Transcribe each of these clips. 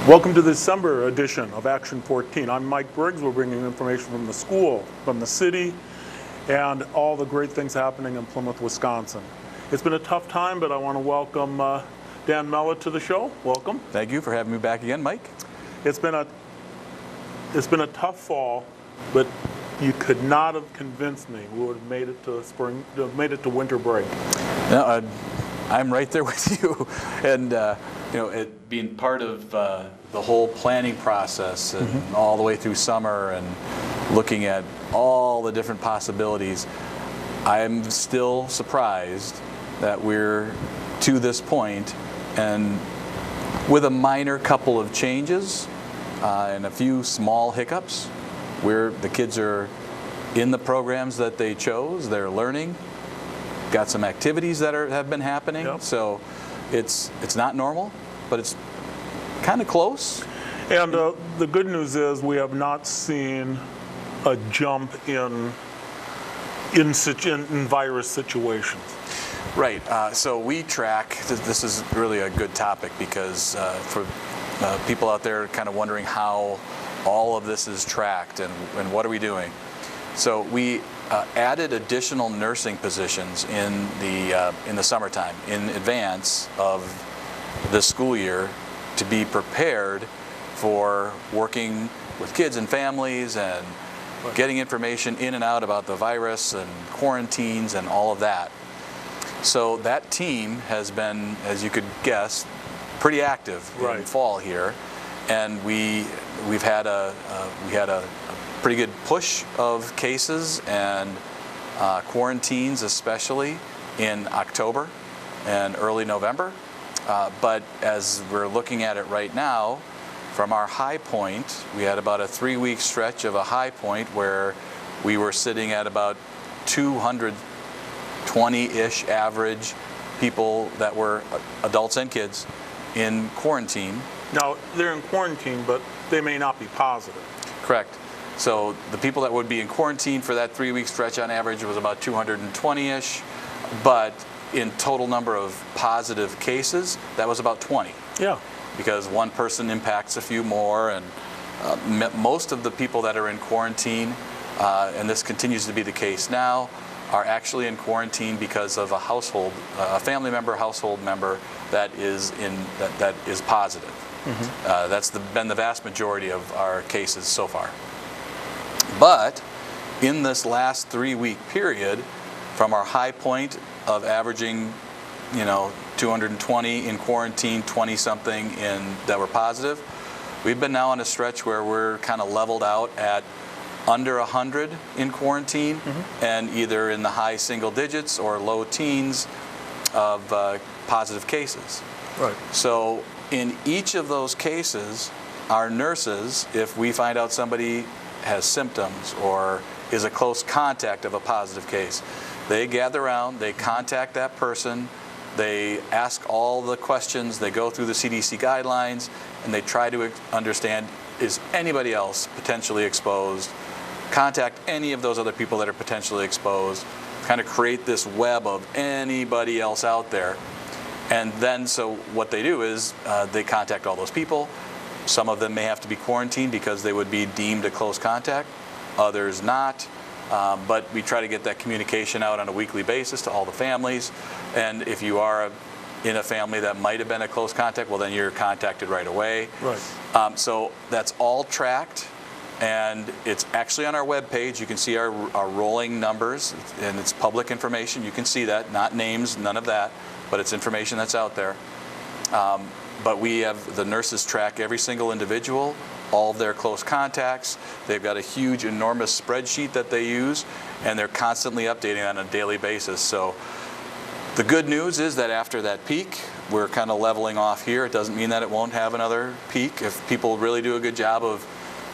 Welcome to the December edition of Action 14. I'm Mike Briggs. We're bringing information from the school, from the city, and all the great things happening in Plymouth, Wisconsin. It's been a tough time, but I want to welcome Dan Mellett to the show. Welcome. Thank you for having me back again, Mike. It's been a tough fall, but you could not have convinced me we would have made it to spring, made it to winter break. No, I'm right there with you, and it being part of the whole planning process and all the way through summer and looking at all the different possibilities, I'm still surprised that we're to this point, and with a minor couple of changes and a few small hiccups, where the kids are in the programs that they chose, they're learning, got some activities that have been happening. Yep. So it's not normal, but it's kind of close. And the good news is we have not seen a jump in virus situations. Right. So we track. This is really a good topic because for people out there kind of wondering how all of this is tracked and what are we doing. So we added additional nursing positions in the summertime in advance of the school year to be prepared for working with kids and families and getting information in and out about the virus and quarantines and all of that. So that team has been, as you could guess, pretty active in fall here, and we had a pretty good push of cases and quarantines, especially in October and early November. But as we're looking at it right now, from our high point, we had about a 3-week stretch of a high point where we were sitting at about 220-ish average people that were adults and kids in quarantine. Now, they're in quarantine, but they may not be positive. Correct. So the people that would be in quarantine for that 3-week stretch on average was about 220-ish, but in total number of positive cases, that was about 20. Yeah. Because one person impacts a few more, and most of the people that are in quarantine, and this continues to be the case now, are actually in quarantine because of a family member, household member that is positive. That's been the vast majority of our cases so far. But in this last 3-week period, from our high point of averaging, 220 in quarantine, 20-something that were positive, we've been now on a stretch where we're kind of leveled out at under 100 in quarantine, and either in the high single digits or low teens of positive cases. Right. So in each of those cases, our nurses, if we find out somebody has symptoms or is a close contact of a positive case, they gather around, they contact that person, they ask all the questions, they go through the CDC guidelines, and they try to understand, is anybody else potentially exposed? Contact any of those other people that are potentially exposed, kind of create this web of anybody else out there. And then, so what they do is they contact all those people. Some of them may have to be quarantined because they would be deemed a close contact, others not. But we try to get that communication out on a weekly basis to all the families. And if you are in a family that might have been a close contact, well, then you're contacted right away. Right. So that's all tracked, and it's actually on our webpage. You can see our rolling numbers, and it's public information. You can see that, not names, none of that, but it's information that's out there. But we have the nurses track every single individual, all of their close contacts. They've got a huge, enormous spreadsheet that they use, and they're constantly updating on a daily basis. So the good news is that after that peak, we're kind of leveling off here. It doesn't mean that it won't have another peak. If people really do a good job of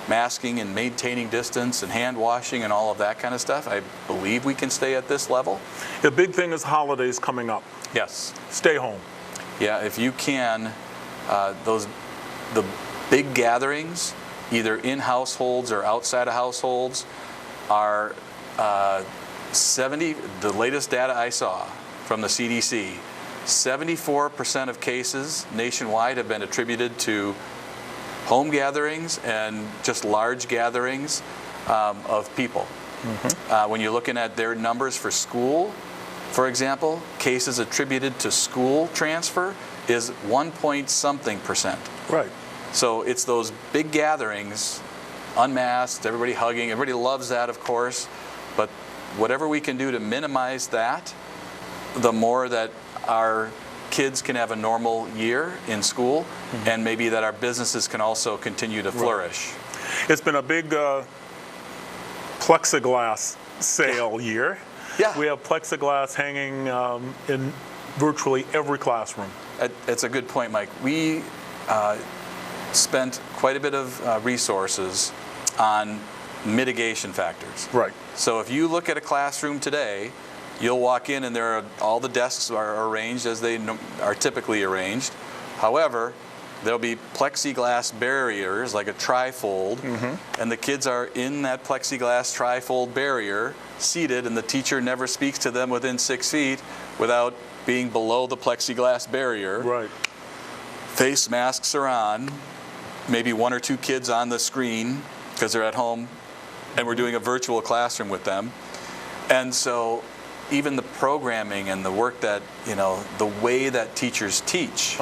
masking and maintaining distance and hand washing and all of that kind of stuff, I believe we can stay at this level. The big thing is holidays coming up. Yes. Stay home. Yeah, if you can, the big gatherings, either in households or outside of households, are the latest data I saw from the CDC, 74% of cases nationwide have been attributed to home gatherings and just large gatherings of people. When you're looking at their numbers for school, for example, cases attributed to school transfer is 1-point-something%. Right. So it's those big gatherings, unmasked, everybody hugging, everybody loves that, of course, but whatever we can do to minimize that, the more that our kids can have a normal year in school, and maybe that our businesses can also continue to flourish. Right. It's been a big plexiglass sale year. Yeah. We have plexiglass hanging in virtually every classroom. It's a good point, Mike. We spent quite a bit of resources on mitigation factors. Right. So if you look at a classroom today, you'll walk in and all the desks are arranged as they are typically arranged. However, there'll be plexiglass barriers, like a trifold, and the kids are in that plexiglass trifold barrier, seated, and the teacher never speaks to them within 6 feet without being below the plexiglass barrier. Right. Face masks are on, maybe 1 or 2 kids on the screen because they're at home, and we're doing a virtual classroom with them. And so even the programming and the work that, the way that teachers teach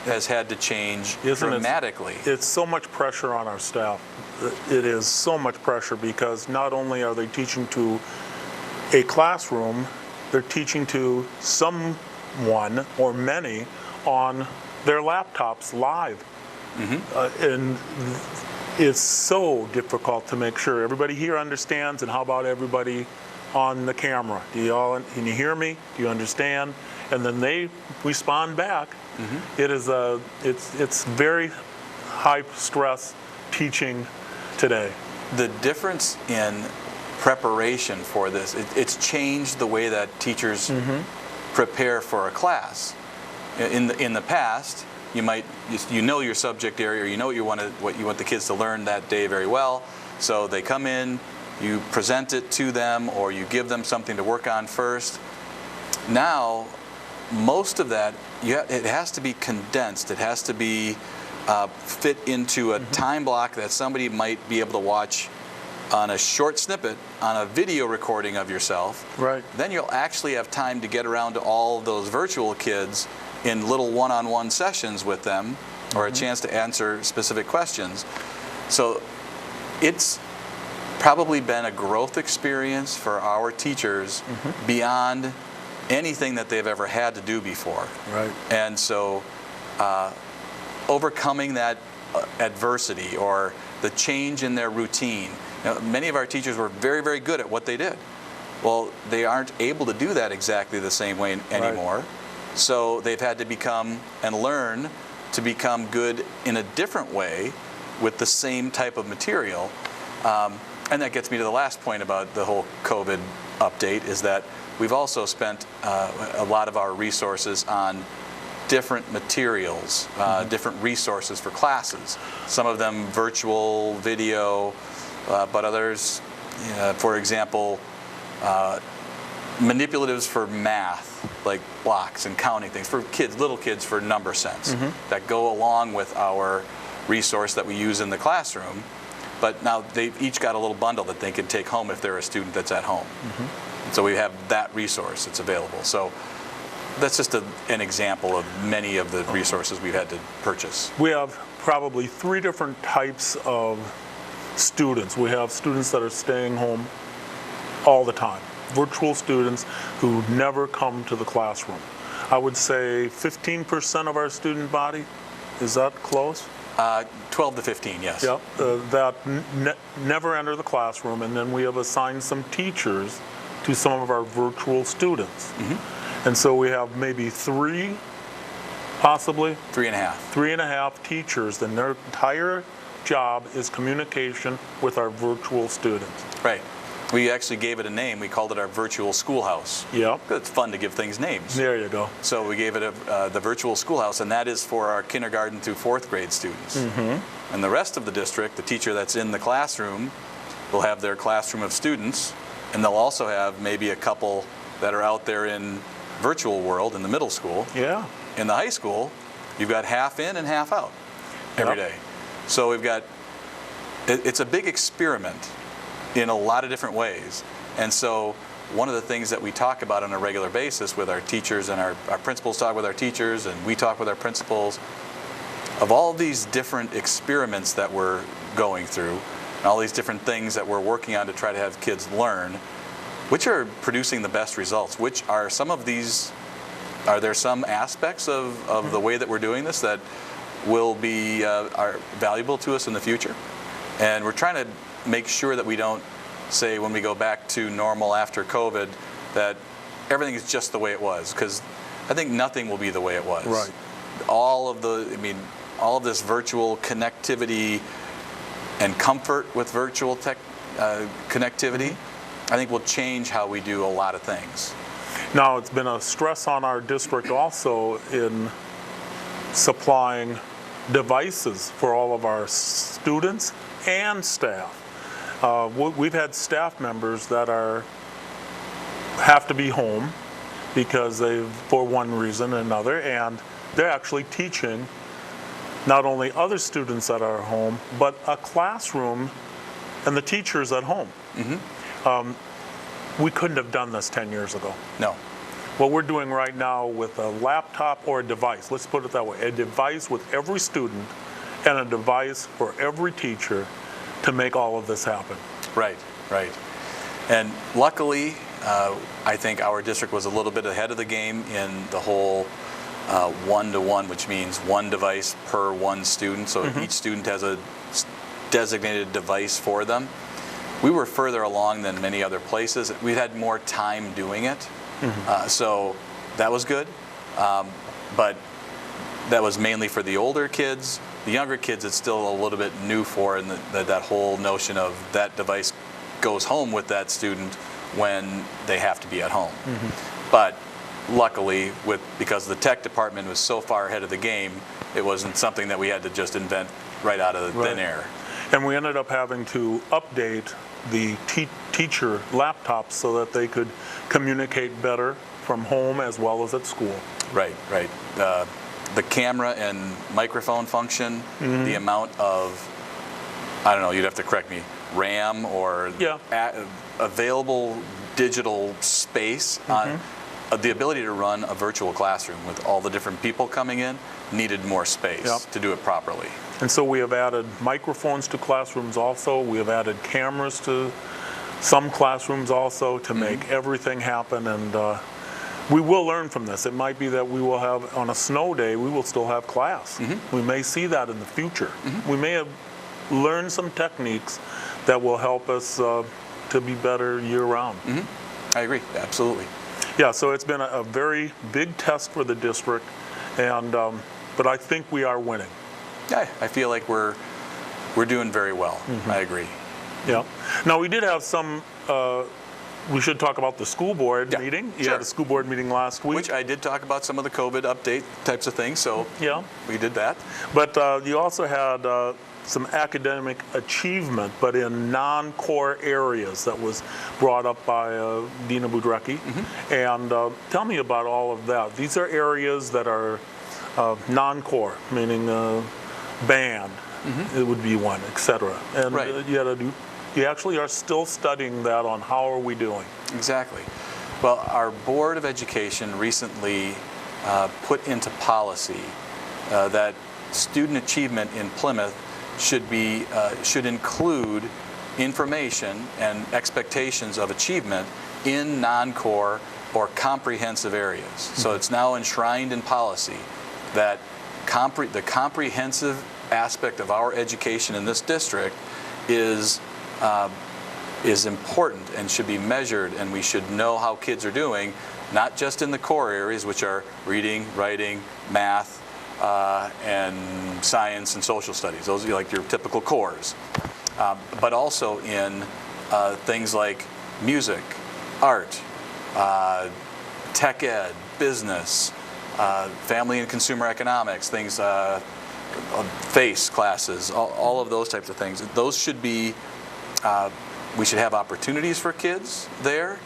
has had to change dramatically. It's so much pressure on our staff. It is so much pressure because not only are they teaching to a classroom, they're teaching to someone or many on their laptops live. And it's so difficult to make sure everybody here understands, and how about everybody on the camera? Can you hear me? Do you understand? And then they respond back. It's very high stress teaching today. The difference in preparation for this, it's changed the way that teachers prepare for a class. In the past, you know your subject area, or you know what you want the kids to learn that day very well. So they come in, you present it to them, or you give them something to work on first. Now, most of that, it has to be condensed. It has to be fit into a time block that somebody might be able to watch on a short snippet on a video recording of yourself. Right. Then you'll actually have time to get around to all of those virtual kids in little one-on-one sessions with them, or a chance to answer specific questions. So it's probably been a growth experience for our teachers beyond anything that they've ever had to do before. Right. And so overcoming that adversity or the change in their routine. Many of our teachers were very, very good at what they did. Well, they aren't able to do that exactly the same way anymore. Right. So they've had to become and learn to become good in a different way with the same type of material. And that gets me to the last point about the whole COVID update, is that we've also spent a lot of our resources on different materials, different resources for classes. Some of them virtual, video, but others, for example, manipulatives for math, like blocks and counting things, for kids, little kids, for number sense, that go along with our resource that we use in the classroom. But now they've each got a little bundle that they can take home if they're a student that's at home. So we have that resource that's available. So that's just an example of many of the resources we've had to purchase. We have probably 3 different types of students. We have students that are staying home all the time, virtual students who never come to the classroom. I would say 15% of our student body. Is that close? 12 to 15, yes. Yep, that never enter the classroom, and then we have assigned some teachers to some of our virtual students. And so we have maybe 3, possibly? 3.5. 3.5 teachers, and their entire job is communication with our virtual students. Right. We actually gave it a name. We called it our virtual schoolhouse. Yep. It's fun to give things names. There you go. So we gave it the virtual schoolhouse, and that is for our kindergarten through 4th grade students. And the rest of the district, the teacher that's in the classroom, will have their classroom of students, and they'll also have maybe a couple that are out there in virtual world in the middle school. Yeah. In the high school, you've got half in and half out every day. So we've got, it's a big experiment in a lot of different ways. And so one of the things that we talk about on a regular basis with our teachers, and our principals talk with our teachers, and we talk with our principals, of all these different experiments that we're going through, and all these different things that we're working on to try to have kids learn, which are producing the best results? Which are some of these, are there some aspects of the way that we're doing this that will be are valuable to us in the future? And we're trying to make sure that we don't say when we go back to normal after COVID that everything is just the way it was, because I think nothing will be the way it was. Right. All of this virtual connectivity and comfort with virtual connectivity, I think will change how we do a lot of things. Now, it's been a stress on our district also in supplying devices for all of our students and staff. We've had staff members that have to be home because for one reason or another, and they're actually teaching not only other students at our home, but a classroom and the teachers at home. We couldn't have done this 10 years ago. No. What we're doing right now with a laptop or a device, let's put it that way, a device with every student and a device for every teacher to make all of this happen. Right, right. And luckily, I think our district was a little bit ahead of the game in the whole one-to-one, which means one device per one student, so each student has a designated device for them. We were further along than many other places. We had more time doing it, so that was good. But that was mainly for the older kids. The younger kids, it's still a little bit new for, and that whole notion of that device goes home with that student when they have to be at home. But luckily, because the tech department was so far ahead of the game, it wasn't something that we had to just invent right out of the thin air. And we ended up having to update the teacher laptops so that they could communicate better from home as well as at school. Right, right. The camera and microphone function, the amount of, I don't know, you'd have to correct me, RAM or available digital space, the ability to run a virtual classroom with all the different people coming in needed more space to do it properly. And so we have added microphones to classrooms also. We have added cameras to some classrooms also to make everything happen. And we will learn from this. It might be that we will have, on a snow day, we will still have class. We may see that in the future. We may have learned some techniques that will help us to be better year-round. I agree, absolutely. Yeah, so it's been a very big test for the district, and but I think we are winning. Yeah, I feel like we're doing very well. I agree. Yeah. Now, we did have some, we should talk about the school board meeting. You had a school board meeting last week. Which I did talk about some of the COVID update types of things, so we did that. But you also had some academic achievement, but in non-core areas that was brought up by Dina Budrecki. And tell me about all of that. These are areas that are non-core, meaning band, it would be one, etc. And you actually are still studying that on how are we doing. Exactly. Well, our Board of Education recently put into policy that student achievement in Plymouth should include information and expectations of achievement in non-core or comprehensive areas. So it's now enshrined in policy that the comprehensive aspect of our education in this district is important and should be measured, and we should know how kids are doing, not just in the core areas, which are reading, writing, math, and science and social studies. Those are like your typical cores. But also in things like music, art, tech ed, business, family and consumer economics, things, FACE classes, all of those types of things. Those should be, we should have opportunities for kids there,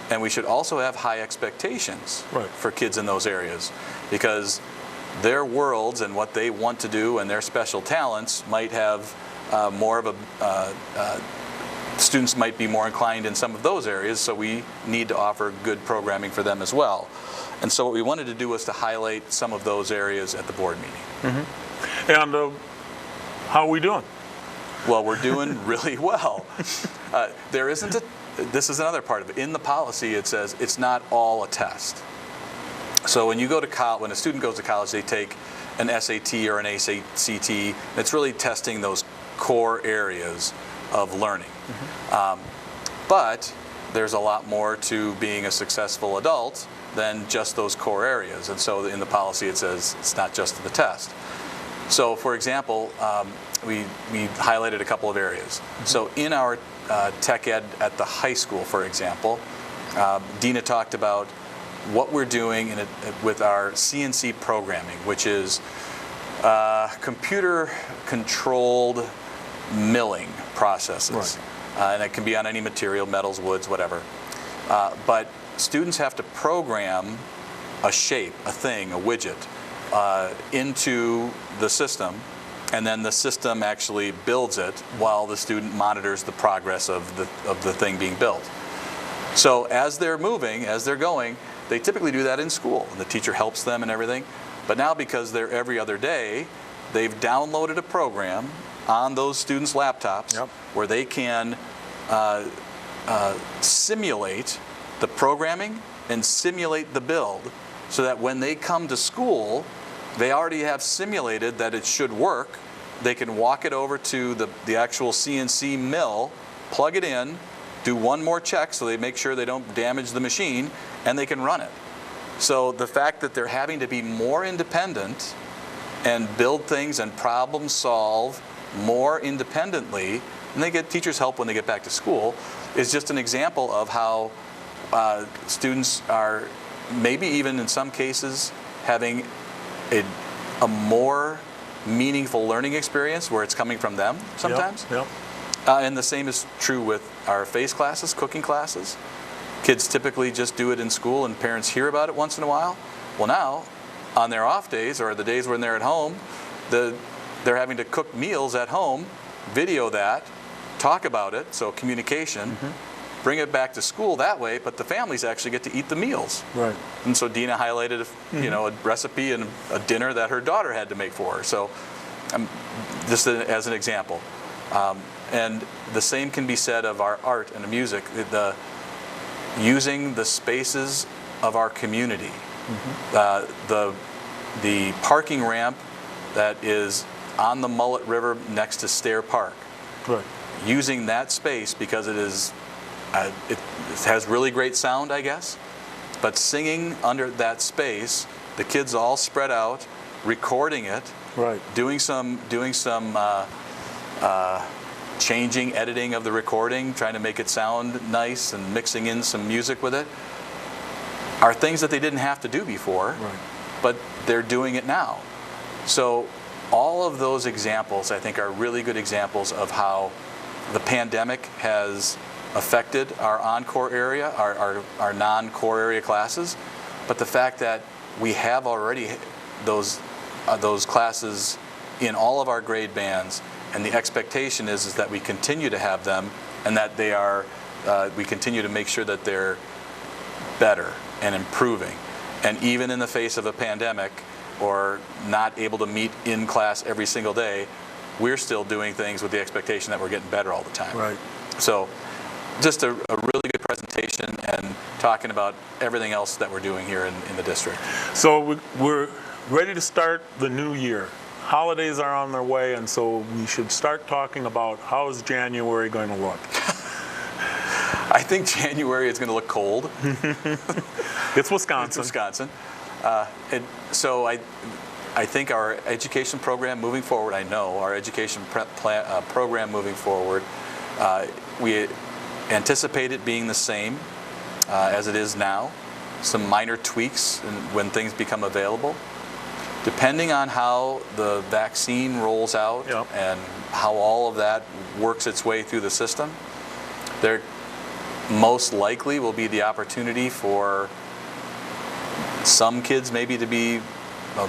and we should also have high expectations for kids in those areas, because their worlds and what they want to do and their special talents might have more of a students might be more inclined in some of those areas, so we need to offer good programming for them as well. And so what we wanted to do was to highlight some of those areas at the board meeting. And how are we doing? Well, we're doing really well. There isn't this is another part of it. In the policy, it says it's not all a test. So when you go to college, when a student goes to college, they take an SAT or an ACT. It's really testing those core areas of learning. But there's a lot more to being a successful adult than just those core areas. And so in the policy it says it's not just the test. So for example, we highlighted a couple of areas. So in our tech ed at the high school, for example, Dina talked about what we're doing with our CNC programming, which is computer-controlled milling processes. And it can be on any material, metals, woods, whatever. But students have to program a shape, a thing, a widget into the system, and then the system actually builds it while the student monitors the progress of the thing being built. So as they're moving, as they're going, they typically do that in school, and the teacher helps them and everything. But now, because they're every other day, they've downloaded a program on those students' laptops where they can simulate the programming and simulate the build, so that when they come to school, they already have simulated that it should work. They can walk it over to the actual CNC mill, plug it in, do one more check so they make sure they don't damage the machine, and they can run it. So the fact that they're having to be more independent and build things and problem solve more independently, and they get teachers' help when they get back to school, is just an example of how students are maybe even in some cases having a more meaningful learning experience where it's coming from them sometimes. And the same is true with our FACE classes, cooking classes. Kids typically just do it in school and parents hear about it once in a while. Well, now, on their off days or the days when they're at home, they're having to cook meals at home, video that, talk about it, so communication, bring it back to school that way, but the families actually get to eat the meals. Right. And so Dina highlighted a recipe and a dinner that her daughter had to make for her. So just as an example. And the same can be said of our art and the music, using the spaces of our community. The parking ramp that is on the Mullet River next to Stair Park. Right. Using that space because it is, it has really great sound, I guess, but singing under that space, the kids all spread out, recording it, doing some changing, editing of the recording, trying to make it sound nice and mixing in some music with it, are things that they didn't have to do before, but they're doing it now. So all of those examples, I think, are really good examples of how the pandemic has affected our encore area, our non-core area classes, but the fact that we have already those classes in all of our grade bands, and the expectation is that we continue to have them, and that they are, we continue to make sure that they're better and improving. And even in the face of a pandemic, or not able to meet in class every single day, we're still doing things with the expectation that we're getting better all the time. Right. So just a really good presentation and talking about everything else that we're doing here in the district. So we're ready to start the new year. Holidays are on their way, and so we should start talking about how is January going to look. I think January is going to look cold. It's Wisconsin. It's Wisconsin. So I think our education program moving forward, I know our education program moving forward, we anticipate it being the same as it is now. Some minor tweaks when things become available. Depending on how the vaccine rolls out and how all of that works its way through the system, there most likely will be the opportunity for some kids maybe to be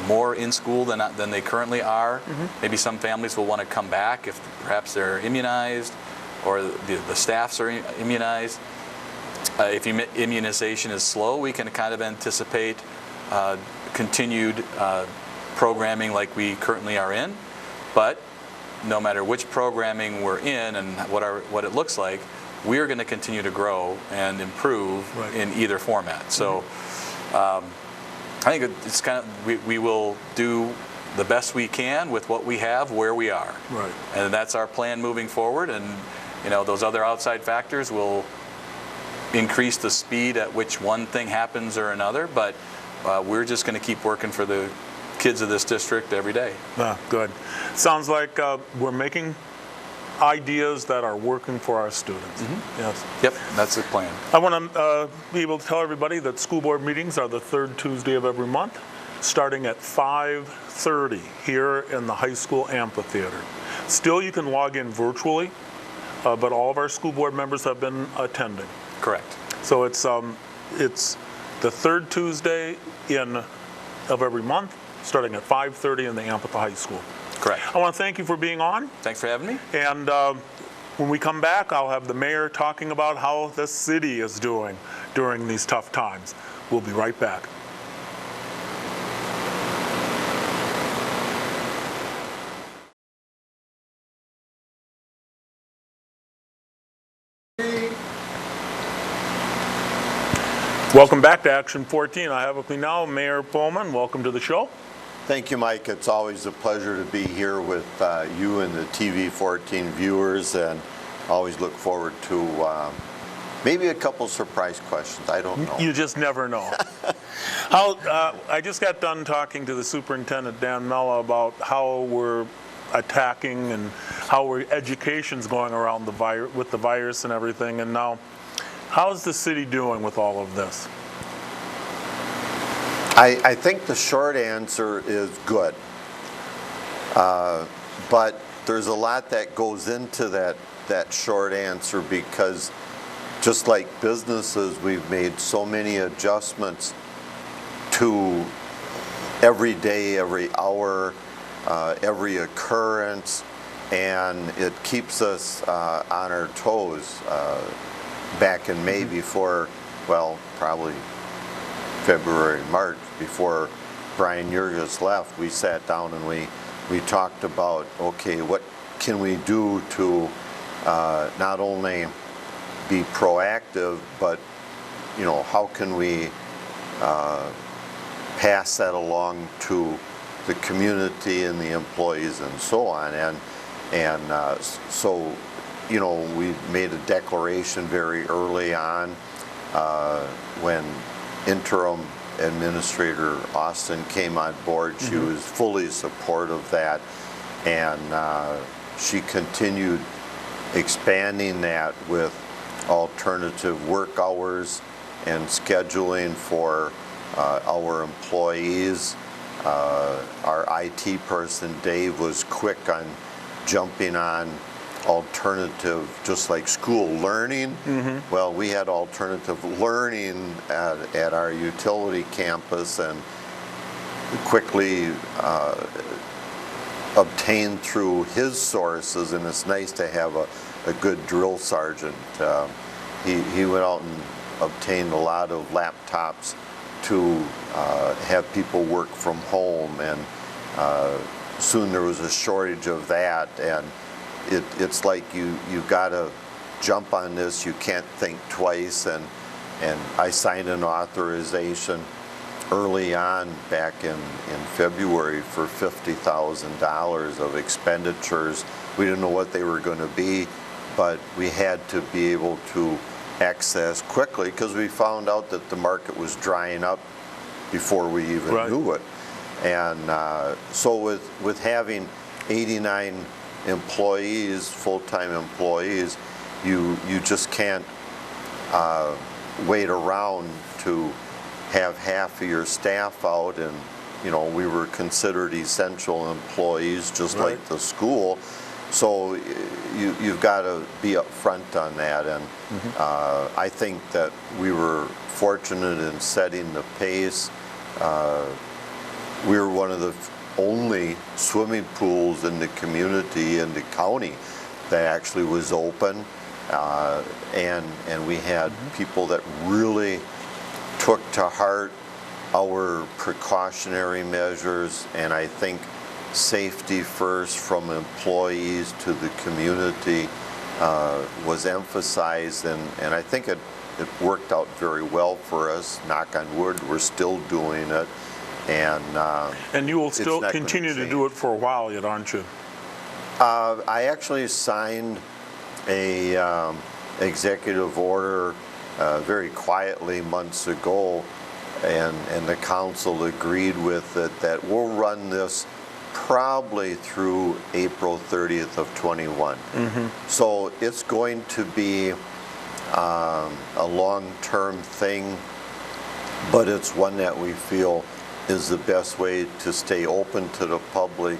more in school than they currently are. Maybe some families will want to come back if perhaps they're immunized or the staffs are immunized. If immunization is slow, we can kind of anticipate continued programming like we currently are in. But no matter which programming we're in and what it looks like, we're going to continue to grow and improve in either format. So I think it's kind of, we will do the best we can with what we have where we are. Right. And that's our plan moving forward. And those other outside factors will increase the speed at which one thing happens or another. But we're just going to keep working for the kids of this district every day. Good. Sounds like we're making ideas that are working for our students. Yes. Yep, that's the plan. I want to be able to tell everybody that school board meetings are the third Tuesday of every month, starting at 5:30 here in the high school amphitheater. Still, you can log in virtually, but all of our school board members have been attending. Correct. So it's the third Tuesday of every month, starting at 5:30 in the amphitheater high school. Correct. I want to thank you for being on. Thanks for having me. And when we come back, I'll have the mayor talking about how the city is doing during these tough times. We'll be right back. Welcome back to Action 14. I have with me now Mayor Pullman. Welcome to the show. Thank you, Mike. It's always a pleasure to be here with you and the TV 14 viewers, and always look forward to maybe a couple surprise questions. I don't know. You just never know. I just got done talking to the superintendent, Dan Mella, about how we're attacking and how education's going around with the virus and everything. And now, how's the city doing with all of this? I think the short answer is good. But there's a lot that goes into that short answer, because just like businesses, we've made so many adjustments to every day, every hour, every occurrence, and it keeps us on our toes. Back in May, before, well, probably February, March, before Brian Jurgis left, we sat down and we talked about, okay, what can we do to not only be proactive, but how can we pass that along to the community and the employees and so on. And so we made a declaration very early on when interim administrator Austin came on board. She was fully supportive of that, and she continued expanding that with alternative work hours and scheduling for our employees. Our IT person, Dave, was quick on jumping on alternative, just like school learning. Well, we had alternative learning at our utility campus, and quickly obtained through his sources, and it's nice to have a good drill sergeant. He went out and obtained a lot of laptops to have people work from home, and soon there was a shortage of that, and it's like you've got to jump on this. You can't think twice, and I signed an authorization early on back in February for $50,000 of expenditures. We didn't know what they were going to be, but we had to be able to access quickly, because we found out that the market was drying up before we even knew it. And so with having 89 employees, full-time employees, you just can't wait around to have half of your staff out. And we were considered essential employees, just like the school. So you've got to be up front on that. And I think that we were fortunate in setting the pace. we were one of the only swimming pools in the community, in the county, that actually was open. And we had people that really took to heart our precautionary measures, and I think safety first from employees to the community was emphasized, and I think it worked out very well for us. Knock on wood, we're still doing it. And you will still continue to do it for a while yet, aren't you? I actually signed a executive order very quietly months ago, and the council agreed with it that we'll run this probably through April 30th of 21. So it's going to be a long-term thing, but it's one that we feel is the best way to stay open to the public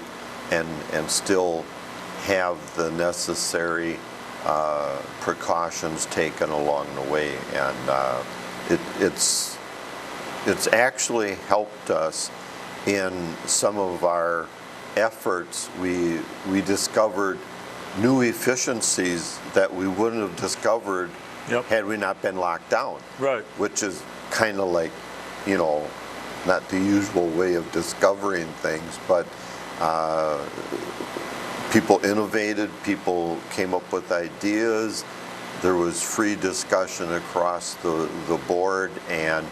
and still have the necessary precautions taken along the way. And it's actually helped us in some of our efforts. We discovered new efficiencies that we wouldn't have discovered had we not been locked down. Right. Which is kind of like, you know, not the usual way of discovering things, but people innovated, people came up with ideas, there was free discussion across the board, and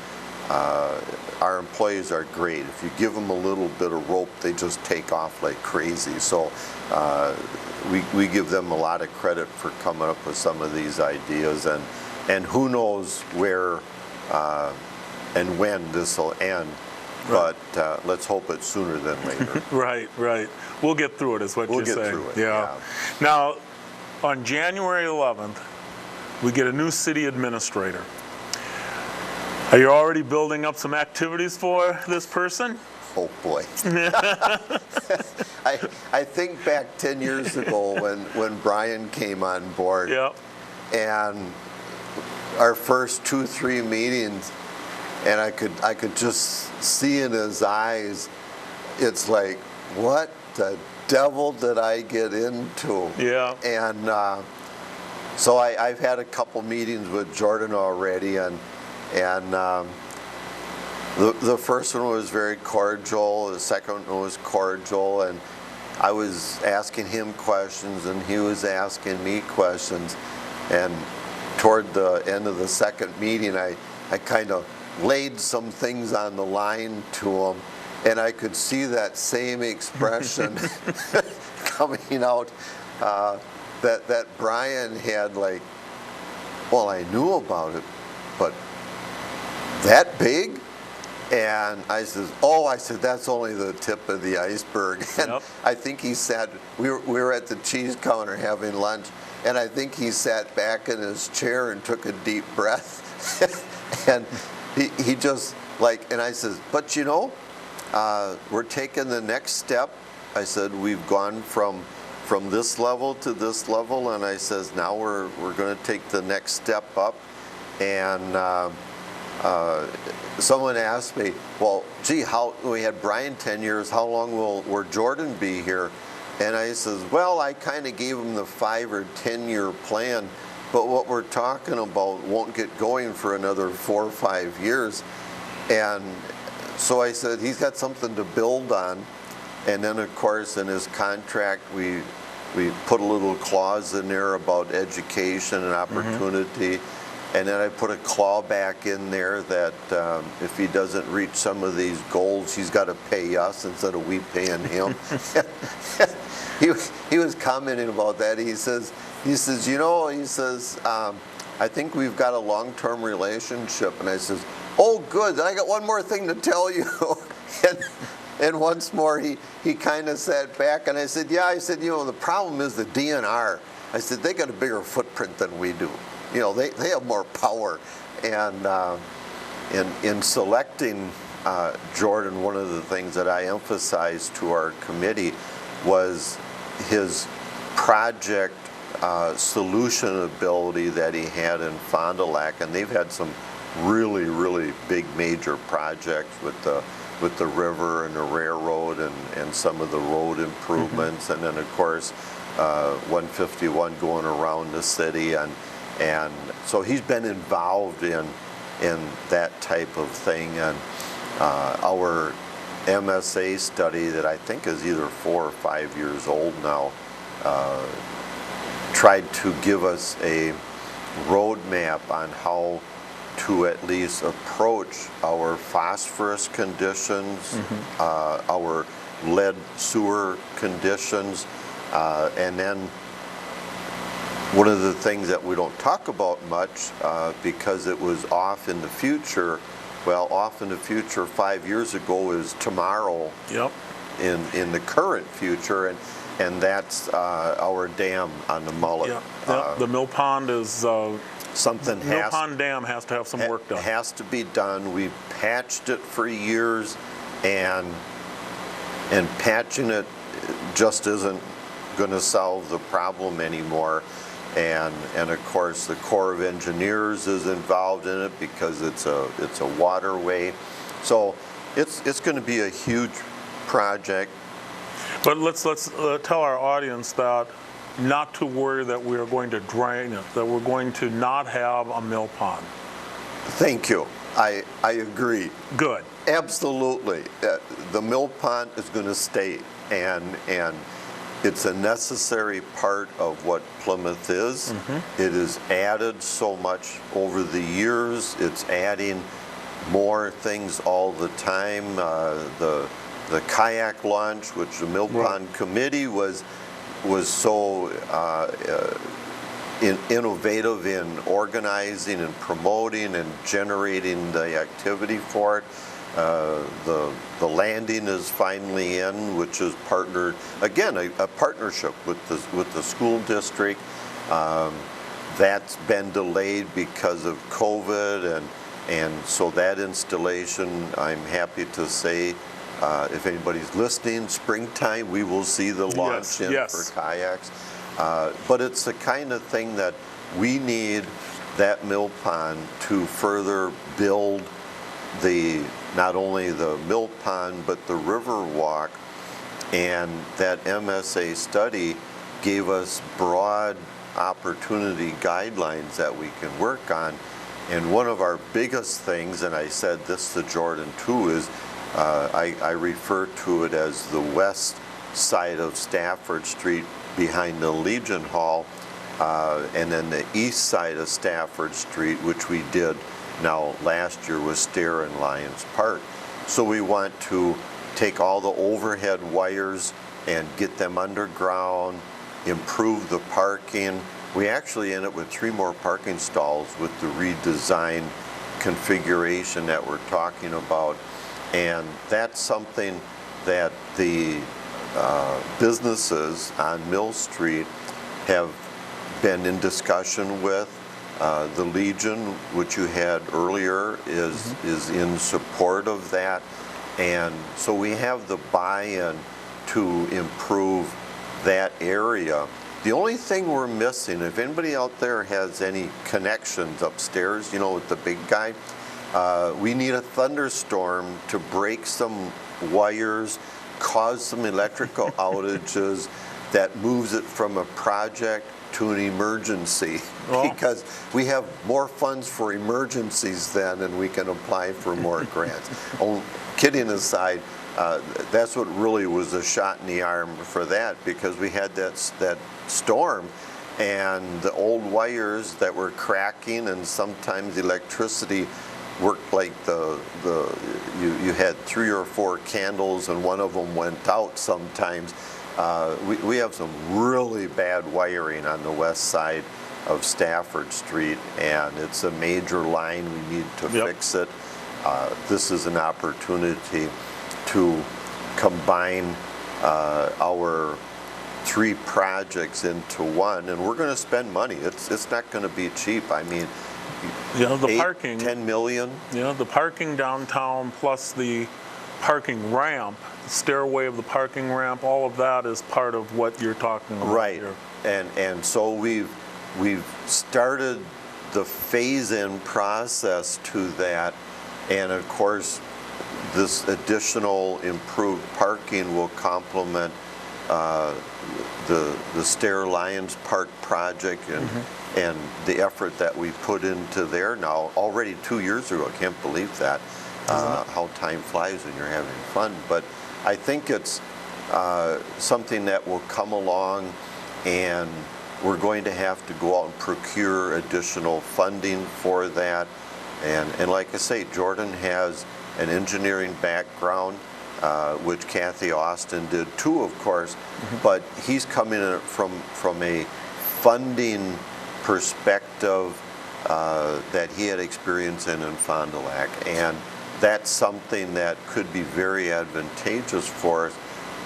our employees are great. If you give them a little bit of rope, they just take off like crazy. So we give them a lot of credit for coming up with some of these ideas, and who knows where and when this will end. But let's hope it's sooner than later. Right. We'll get through it, is what you're saying. We'll get through it, yeah. Now, on January 11th, we get a new city administrator. Are you already building up some activities for this person? Oh boy. I think back 10 years ago when Brian came on board. And our first 2-3 meetings, and I could just see in his eyes, it's like, what the devil did I get into? And so I've had a couple meetings with Jordan already, and the first one was very cordial, the second one was cordial, and I was asking him questions and he was asking me questions, and toward the end of the second meeting I kind of laid some things on the line to him, and I could see that same expression coming out that Brian had, like, well, I knew about it, but that big? And I said, that's only the tip of the iceberg. And I think he sat, we were at the cheese counter having lunch, and I think he sat back in his chair and took a deep breath. And he just, like, and I said, but you know, we're taking the next step. I said, we've gone from this level to this level, and I says, now we're going to take the next step up. And someone asked me, well, gee, we had Brian 10 years, how long will Jordan be here? And I says, well, I kind of gave him the 5 or 10 year plan, but what we're talking about won't get going for another 4 or 5 years. And so I said, he's got something to build on. And then, of course, in his contract, we put a little clause in there about education and opportunity. And then I put a clawback in there that if he doesn't reach some of these goals, he's got to pay us instead of we paying him. He was commenting about that. He says, you know, he says, I think we've got a long-term relationship. And I says, oh, good. Then I got one more thing to tell you. And once more, he kind of sat back, and I said, yeah, I said, you know, the problem is the DNR. I said, they got a bigger footprint than we do. You know, they have more power. And in selecting Jordan, one of the things that I emphasized to our committee was his project solution ability that he had in Fond du Lac. And they've had some really, really big major projects with the with the river and the railroad and some of the road improvements, and then of course 151 going around the city, and so he's been involved in that type of thing. And our MSA study that I think is either 4 or 5 years old now tried to give us a roadmap on how to at least approach our phosphorus conditions, our lead sewer conditions, and then one of the things that we don't talk about much because it was off in the future, well, off in the future 5 years ago is tomorrow. Yep. In the current future, and that's our dam on the Mullet. Yeah. The Mill Pond is Mill Pond Dam has to have some work done. Has to be done. We patched it for years, and patching it just isn't going to solve the problem anymore. And of course, the Corps of Engineers is involved in it because it's a waterway. So it's going to be a huge project. But let's tell our audience that not to worry that we are going to drain it, that we're going to not have a mill pond. Thank you. I agree. Good. Absolutely. The mill pond is going to stay, and it's a necessary part of what Plymouth is. It has added so much over the years. It's adding more things all the time. The kayak launch, which the Mill Pond Committee was so innovative in organizing and promoting and generating the activity for it. The landing is finally in, which is partnered, again, a partnership with the school district. That's been delayed because of COVID, and so that installation, I'm happy to say, if anybody's listening, springtime, we will see the launch for kayaks. But it's the kind of thing that we need that mill pond to further build not only the mill pond, but the river walk. And that MSA study gave us broad opportunity guidelines that we can work on. And one of our biggest things, and I said this to Jordan too, is I refer to it as the west side of Stafford Street behind the Legion Hall, and then the east side of Stafford Street, which we did now last year with Stair and Lions Park. So we want to take all the overhead wires and get them underground, improve the parking. We actually ended up with 3 more parking stalls with the redesigned configuration that we're talking about. And that's something that the businesses on Mill Street have been in discussion with. The Legion, which you had earlier, is in support of that. And so we have the buy-in to improve that area. The only thing we're missing, if anybody out there has any connections upstairs, you know, with the big guy, we need a thunderstorm to break some wires, cause some electrical outages that moves it from a project to an emergency, because we have more funds for emergencies then, and we can apply for more grants. Oh, kidding aside, that's what really was a shot in the arm for that, because we had that storm, and the old wires that were cracking, and sometimes electricity worked like you had 3 or 4 candles and one of them went out sometimes. We have some really bad wiring on the west side of Stafford Street, and it's a major line. We need to fix it. This is an opportunity to combine our 3 projects into one, and we're going to spend money. It's not going to be cheap. I mean, the parking, 10 million. The parking downtown plus the parking ramp, stairway of the parking ramp, all of that is part of what you're talking about here. And so we've started the phase-in process to that, and of course this additional improved parking will complement the Stair Lions Park project and the effort that we put into there now already 2 years ago. I can't believe that, how time flies when you're having fun. But I think it's something that will come along, and we're going to have to go out and procure additional funding for that. And like I say, Jordan has an engineering background, which Kathy Austin did too, of course, but he's coming in from a funding perspective that he had experience in Fond du Lac, and that's something that could be very advantageous for us,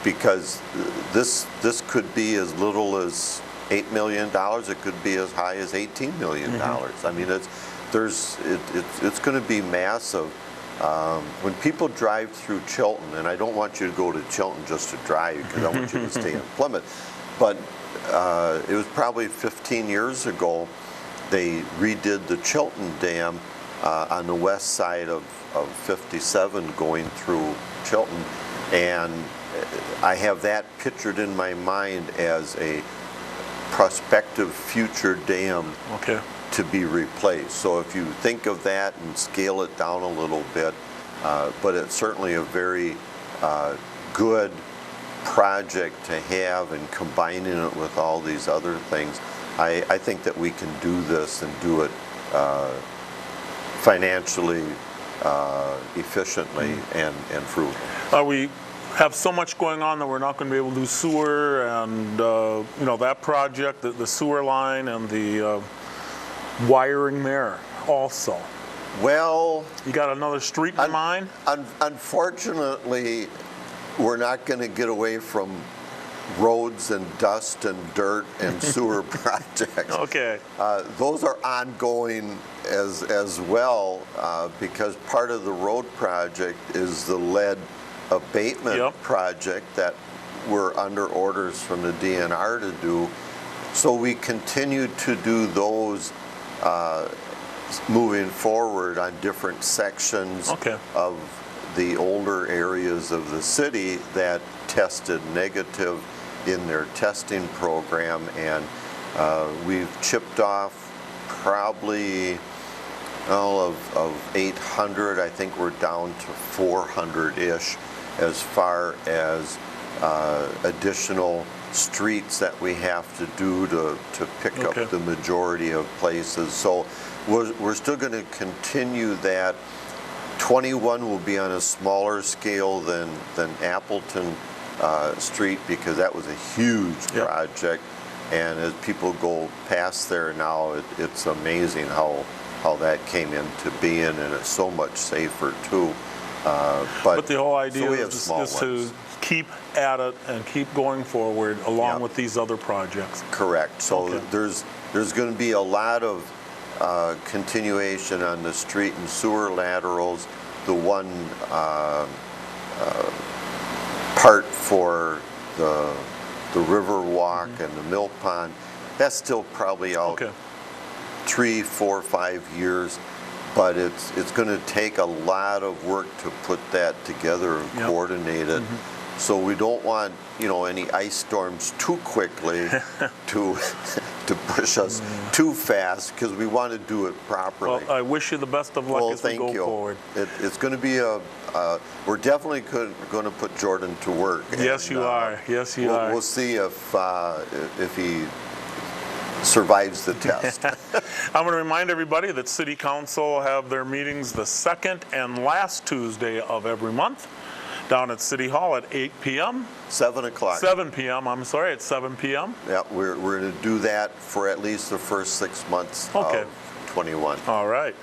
because this could be as little as $8 million. It could be as high as $18 million. I mean, it's going to be massive. When people drive through Chilton, and I don't want you to go to Chilton just to drive, because I want you to stay in Plymouth, but it was probably 15 years ago they redid the Chilton Dam on the west side of 57 going through Chilton, and I have that pictured in my mind as a prospective future dam to be replaced. So if you think of that and scale it down a little bit, but it's certainly a very good project to have, and combining it with all these other things, I think that we can do this and do it financially, efficiently, and frugal. We have so much going on that we're not going to be able to do sewer, and you know, that project, the sewer line and the wiring there also. Well, you got another street in mind? Unfortunately, we're not going to get away from roads and dust and dirt and sewer projects. Okay. Those are ongoing as well, because part of the road project is the lead abatement project that we're under orders from the DNR to do. So we continue to do those moving forward on different sections of the older areas of the city that tested negative in their testing program, and we've chipped off probably of 800. I think we're down to 400-ish as far as additional streets that we have to do to pick up the majority of places. So we're still going to continue that. 21 will be on a smaller scale than Appleton Street, because that was a huge project, and as people go past there now, it's amazing how that came into being, and it's so much safer too. But the whole idea so is to keep at it and keep going forward along with these other projects. Correct. So there's going to be a lot of continuation on the street and sewer laterals. The one part for the river walk and the mill pond, that's still probably out 3, 4, 5 years. But it's going to take a lot of work to put that together and coordinate it. So we don't want, any ice storms too quickly to push us too fast, because we want to do it properly. Well, I wish you the best of luck as we go forward. It's going to be we're definitely going to put Jordan to work. Yes, you are. Yes, you are. We'll see if he survives the test. I'm going to remind everybody that City Council have their meetings the second and last Tuesday of every month down at City Hall at 8 p.m. 7 o'clock. 7 p.m. I'm sorry, at 7 p.m. Yeah, we're going to do that for at least the first 6 months of 21. All right.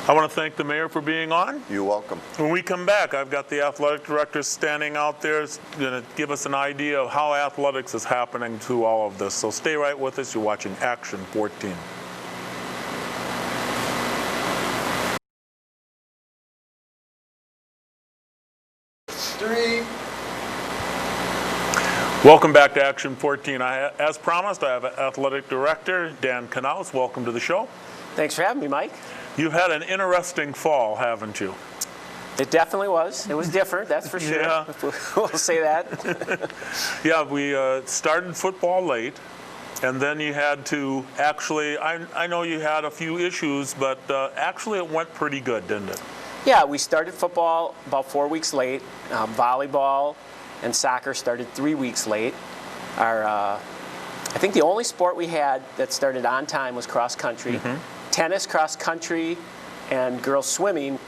I want to thank the mayor for being on. You're welcome. When we come back, I've got the athletic director standing out there, going to give us an idea of how athletics is happening to all of this. So stay right with us. You're watching Action 14. Welcome back to Action 14. As promised, I have athletic director Dan Knaus. Welcome to the show. Thanks for having me, Mike. You've had an interesting fall, haven't you? It definitely was. It was different, that's for sure. Yeah. We'll say that. Yeah, we started football late, and then you had to actually, I know you had a few issues, but actually it went pretty good, didn't it? Yeah, we started football about 4 weeks late. Volleyball and soccer started 3 weeks late. I think the only sport we had that started on time was cross country. Tennis, cross country, and girls swimming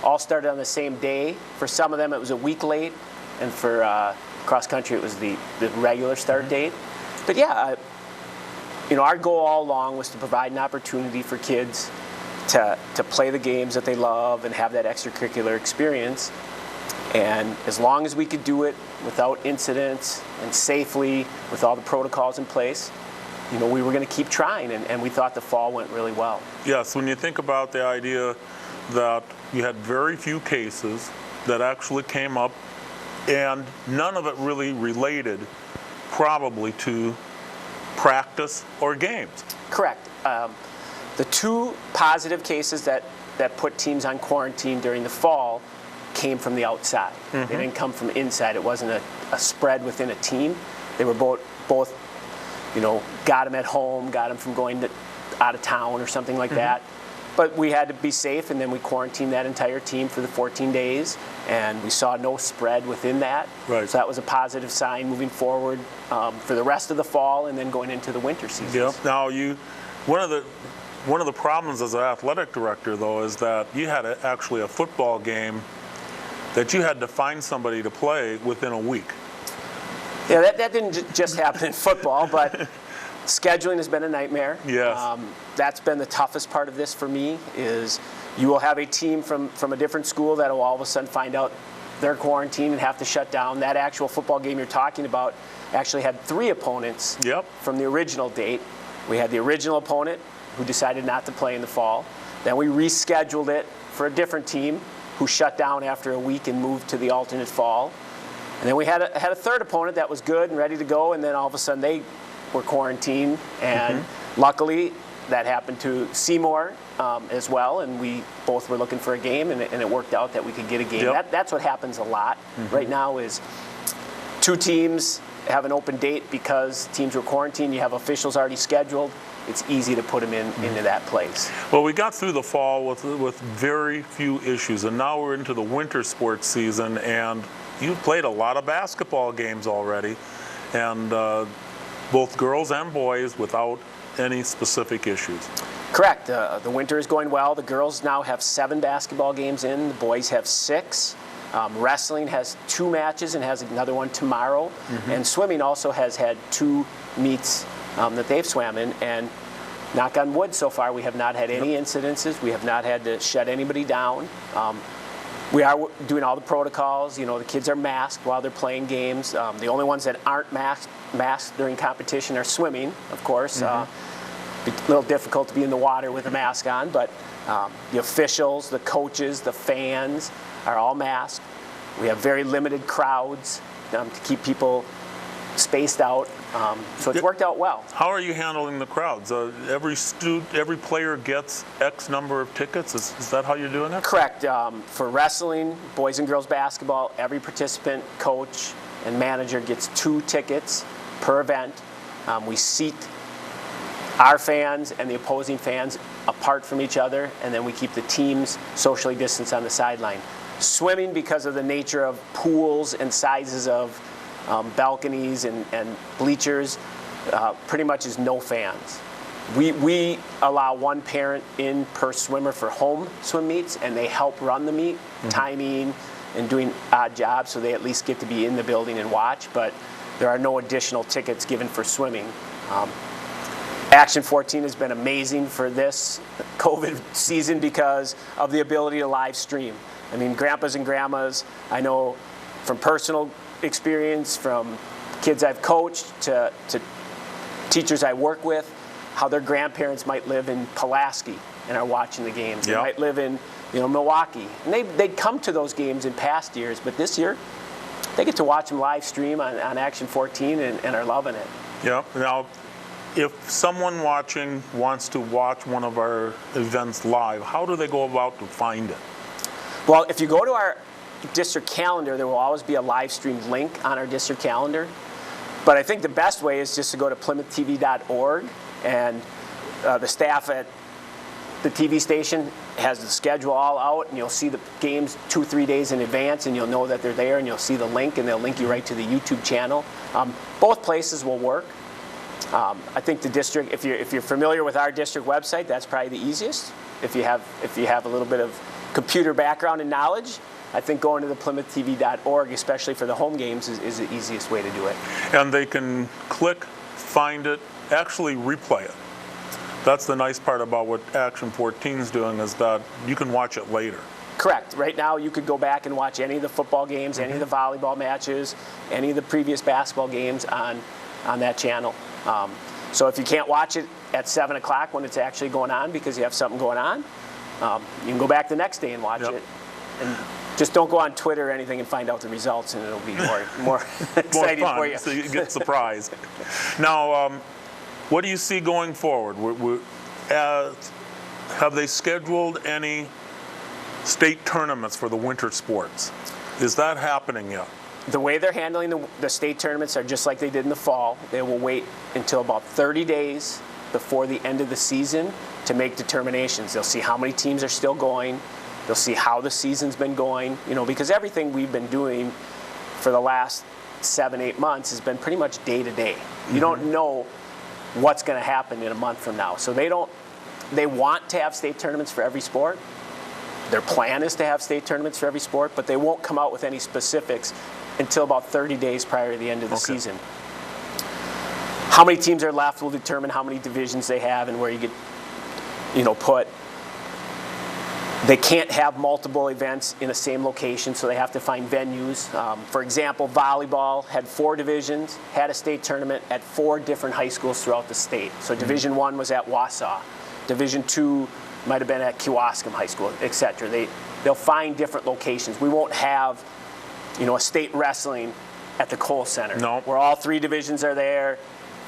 all started on the same day. For some of them, it was a week late, and for cross country, it was the regular start date. But yeah, our goal all along was to provide an opportunity for kids to play the games that they love and have that extracurricular experience. And as long as we could do it without incidents and safely, with all the protocols in place, we were going to keep trying, and we thought the fall went really well. Yes, when you think about the idea that you had very few cases that actually came up, and none of it really related probably to practice or games. Correct. The two positive cases that put teams on quarantine during the fall came from the outside. They didn't come from inside. It wasn't a spread within a team. They were both got them at home, got them from going out of town or something like that. But we had to be safe, and then we quarantined that entire team for the 14 days, and we saw no spread within that. Right. So that was a positive sign moving forward for the rest of the fall and then going into the winter season. Yeah. Now, one of the problems as an athletic director, though, is that you had actually a football game that you had to find somebody to play within a week. Yeah, that didn't just happen in football, but scheduling has been a nightmare. Yes. That's been the toughest part of this for me, is you will have a team from a different school that will all of a sudden find out they're quarantined and have to shut down. That actual football game you're talking about actually had 3 opponents from the original date. We had the original opponent who decided not to play in the fall. Then we rescheduled it for a different team who shut down after a week and moved to the alternate fall. And then we had a third opponent that was good and ready to go, and then all of a sudden they were quarantined, and luckily that happened to Seymour as well, and we both were looking for a game, and it worked out that we could get a game. That's what happens a lot right now, is 2 teams have an open date because teams were quarantined. You have officials already scheduled. It's easy to put them into that place. Well, we got through the fall with very few issues, and now we're into the winter sports season, and you've played a lot of basketball games already, and both girls and boys without any specific issues. Correct. The winter is going well. The girls now have 7 basketball games in. The boys have 6. Wrestling has 2 matches and has another one tomorrow. And swimming also has had 2 meets that they've swam in. And knock on wood, so far we have not had any incidences. We have not had to shut anybody down. We are doing all the protocols. The kids are masked while they're playing games. The only ones that aren't masked during competition are swimming, of course. A little difficult to be in the water with a mask on, but the officials, the coaches, the fans are all masked. We have very limited crowds to keep people spaced out. So it's worked out well. How are you handling the crowds? Every player gets X number of tickets. Is that how you're doing it? Correct. For wrestling, boys and girls basketball, every participant, coach, and manager gets 2 tickets per event. We seat our fans and the opposing fans apart from each other, and then we keep the teams socially distanced on the sideline. Swimming, because of the nature of pools and sizes of balconies and bleachers, pretty much is no fans. We allow 1 parent in per swimmer for home swim meets, and they help run the meet, timing and doing odd jobs, so they at least get to be in the building and watch, but there are no additional tickets given for swimming. Action 14 has been amazing for this COVID season because of the ability to live stream. I mean, grandpas and grandmas, I know from personal experience, from kids I've coached to teachers I work with, how their grandparents might live in Pulaski and are watching the games. They might live in Milwaukee. And they'd come to those games in past years, but this year they get to watch them live stream on Action 14 and are loving it. Yeah. Now, if someone watching wants to watch one of our events live, how do they go about to find it? Well, if you go to our district calendar, there will always be a live stream link on our district calendar. But I think the best way is just to go to PlymouthTV.org, and the staff at the TV station has the schedule all out, and you'll see the games 2-3 days in advance, and you'll know that they're there, and you'll see the link, and they'll link you right to the YouTube channel. Both places will work. I think the district, if you're familiar with our district website, that's probably the easiest. If you have a little bit of computer background and knowledge, I think going to the PlymouthTV.org, especially for the home games, is the easiest way to do it. And they can click, find it, actually replay it. That's the nice part about what Action 14 is doing, is that you can watch it later. Correct. Right now, you could go back and watch any of the football games, any of the volleyball matches, any of the previous basketball games on that channel. So if you can't watch it at 7 o'clock when it's actually going on because you have something going on, you can go back the next day and watch it. And just don't go on Twitter or anything and find out the results, and it'll be more exciting more fun, for you. so you get surprised. Now, what do you see going forward? Have they scheduled any state tournaments for the winter sports? Is that happening yet? The way they're handling the state tournaments are just like they did in the fall. They will wait until about 30 days before the end of the season to make determinations. They'll see how many teams are still going. They'll see how the season's been going. Because everything we've been doing for the last 7-8 months has been pretty much day to day. You don't know what's going to happen in a month from now. So they want to have state tournaments for every sport. Their plan is to have state tournaments for every sport, but they won't come out with any specifics until about 30 days prior to the end of the season. How many teams are left will determine how many divisions they have and where you get, put. They can't have multiple events in the same location, so they have to find venues. For example, volleyball had 4 divisions, had a state tournament at 4 different high schools throughout the state. So Division 1 was at Wausau. Division 2 might have been at Kewaskum High School, etc. They'll find different locations. We won't have, a state wrestling at the Cole Center, where all 3 divisions are there,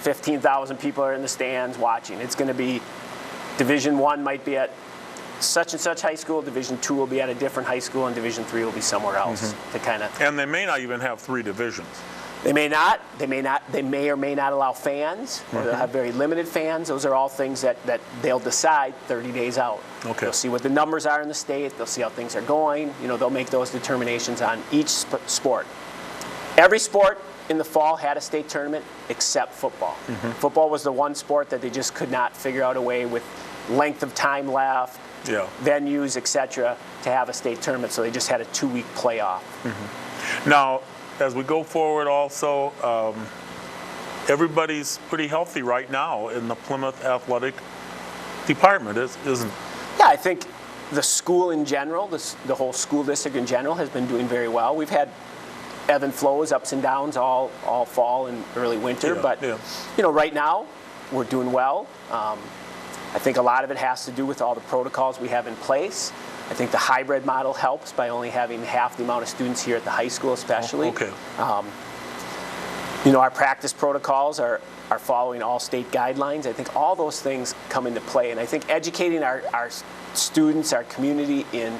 15,000 people are in the stands watching. It's going to be Division 1 might be at such and such high school, Division 2 will be at a different high school, and Division 3 will be somewhere else. And they may not even have 3 divisions. They may not. They may or may not allow fans, or they'll have very limited fans. Those are all things that they'll decide 30 days out. Okay. They'll see what the numbers are in the state. They'll see how things are going. They'll make those determinations on each sport. Every sport in the fall had a state tournament except football. Football was the one sport that they just could not figure out a way with length of time left, venues, etc., to have a state tournament. So they just had a 2-week playoff. Now, as we go forward also, everybody's pretty healthy right now in the Plymouth Athletic Department, isn't? Yeah, I think the school in general, the whole school district in general, has been doing very well. We've had ebb and flows, ups and downs all fall and early winter, but right now we're doing well. I think a lot of it has to do with all the protocols we have in place. I think the hybrid model helps by only having half the amount of students here at the high school especially. Our practice protocols are following all state guidelines. I think all those things come into play. And I think educating our students, our community in,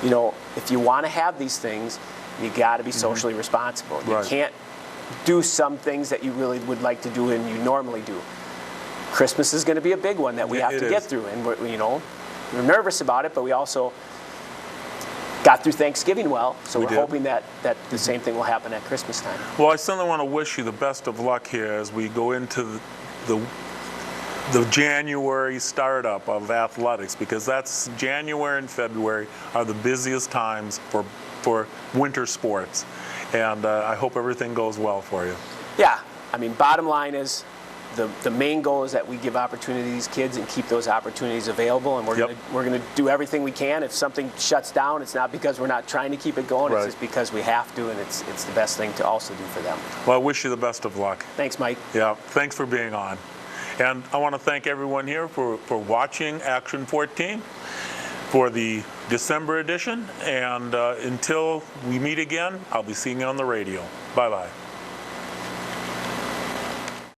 if you want to have these things, you got to be socially responsible. You can't do some things that you really would like to do and you normally do. Christmas is going to be a big one that we have to get through. And we're nervous about it, but we also got through Thanksgiving well, so we're hoping that the same thing will happen at Christmas time. Well, I certainly want to wish you the best of luck here as we go into the January startup of athletics, because that's January and February are the busiest times for winter sports, and I hope everything goes well for you. Yeah, bottom line is the main goal is that we give opportunity to these kids and keep those opportunities available, and we're gonna do everything we can. If something shuts down, it's not because we're not trying to keep it going, it's just because we have to, and it's the best thing to also do for them. Well, I wish you the best of luck. Thanks, Mike. Yeah, thanks for being on. And I want to thank everyone here for watching Action 14 for the December edition, and until we meet again, I'll be seeing you on the radio. Bye-bye.